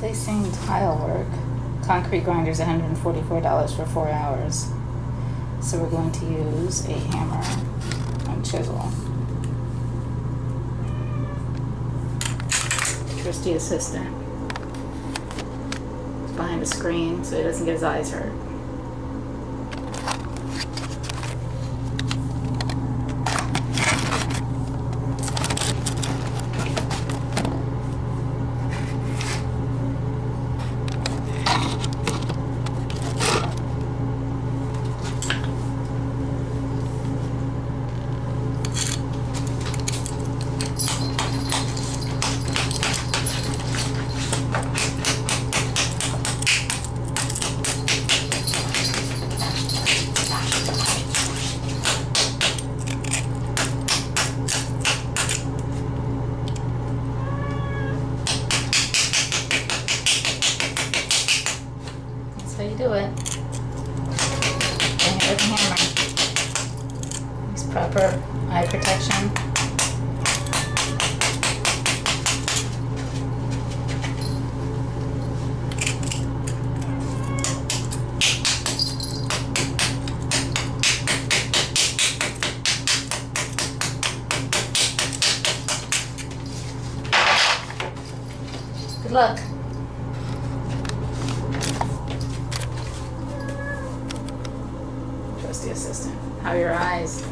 Placing tile work. Concrete grinders $144 for 4 hours. So we're going to use a hammer and chisel. Trusty assistant. He's behind a screen so he doesn't get his eyes hurt. That's how you do it. Bring it with a hammer. Use proper eye protection. Good luck. Trusty assistant. How are your eyes?